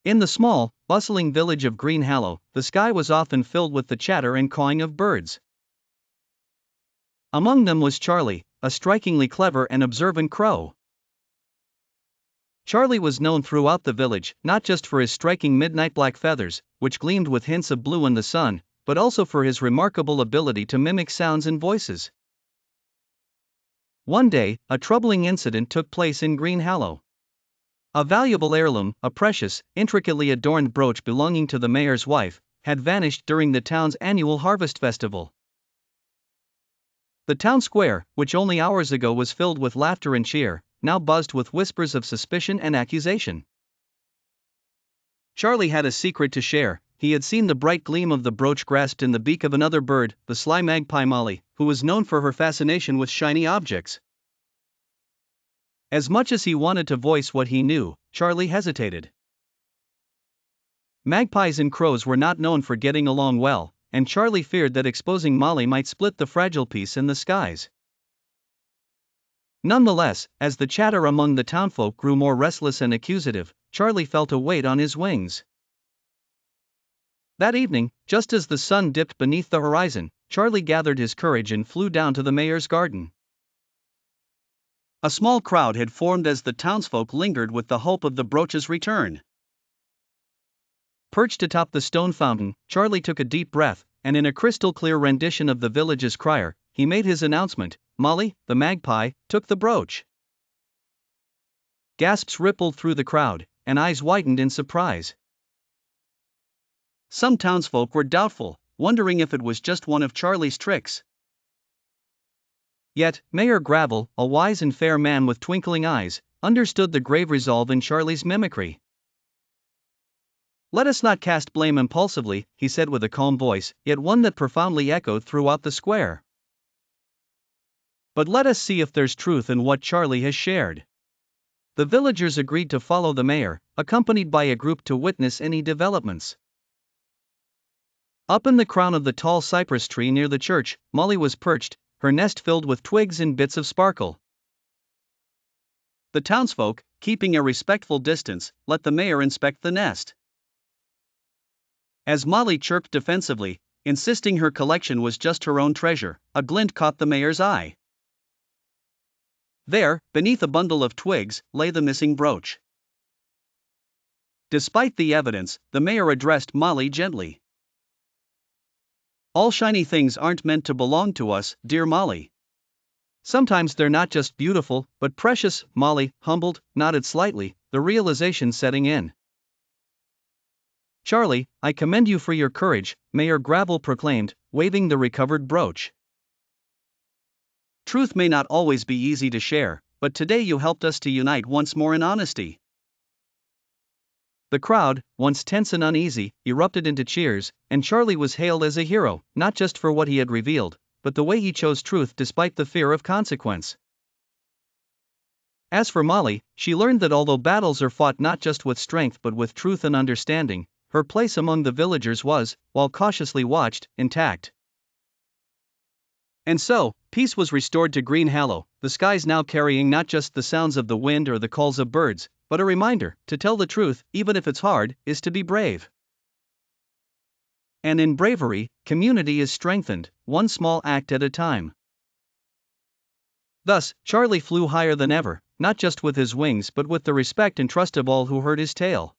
In the small, bustling village of Green Hallow, the sky was often filled with the chatter and cawing of birds. Among them was Charlie, a strikingly clever and observant crow. Charlie was known throughout the village not just for his striking midnight black feathers, which gleamed with hints of blue in the sun, but also for his remarkable ability to mimic sounds and voices. One day, a troubling incident took place in Green Hallow. A valuable heirloom, a precious, intricately adorned brooch belonging to the mayor's wife, had vanished during the town's annual harvest festival. The town square, which only hours ago was filled with laughter and cheer, now buzzed with whispers of suspicion and accusation. Charlie had a secret to share. He had seen the bright gleam of the brooch grasped in the beak of another bird, the sly magpie Molly, who was known for her fascination with shiny objects. As much as he wanted to voice what he knew, Charlie hesitated. Magpies and crows were not known for getting along well, and Charlie feared that exposing Molly might split the fragile peace in the skies. Nonetheless, as the chatter among the townsfolk grew more restless and accusative, Charlie felt a weight on his wings. That evening, just as the sun dipped beneath the horizon, Charlie gathered his courage and flew down to the mayor's garden. A small crowd had formed as the townsfolk lingered with the hope of the brooch's return. Perched atop the stone fountain, Charlie took a deep breath, and in a crystal-clear rendition of the village's crier, he made his announcement: "Molly, the magpie, took the brooch." Gasps rippled through the crowd, and eyes widened in surprise. Some townsfolk were doubtful, wondering if it was just one of Charlie's tricks. Yet, Mayor Gravel, a wise and fair man with twinkling eyes, understood the grave resolve in Charlie's mimicry. "Let us not cast blame impulsively," he said with a calm voice, yet one that profoundly echoed throughout the square. "But let us see if there's truth in what Charlie has shared." The villagers agreed to follow the mayor, accompanied by a group to witness any developments. Up in the crown of the tall cypress tree near the church, Molly was perched, her nest filled with twigs and bits of sparkle. The townsfolk, keeping a respectful distance, let the mayor inspect the nest. As Molly chirped defensively, insisting her collection was just her own treasure, a glint caught the mayor's eye. There, beneath a bundle of twigs, lay the missing brooch. Despite the evidence, the mayor addressed Molly gently. "All shiny things aren't meant to belong to us, dear Molly. Sometimes they're not just beautiful, but precious." Molly, humbled, nodded slightly, the realization setting in. "Charlie, I commend you for your courage," Mayor Gravel proclaimed, waving the recovered brooch. "Truth may not always be easy to share, but today you helped us to unite once more in honesty." The crowd, once tense and uneasy, erupted into cheers, and Charlie was hailed as a hero, not just for what he had revealed, but the way he chose truth despite the fear of consequence. As for Molly, she learned that although battles are fought not just with strength but with truth and understanding, her place among the villagers was, while cautiously watched, intact. And so, peace was restored to Green Hallow, the skies now carrying not just the sounds of the wind or the calls of birds, but a reminder: to tell the truth, even if it's hard, is to be brave. And in bravery, community is strengthened, one small act at a time. Thus, Charlie flew higher than ever, not just with his wings but with the respect and trust of all who heard his tale.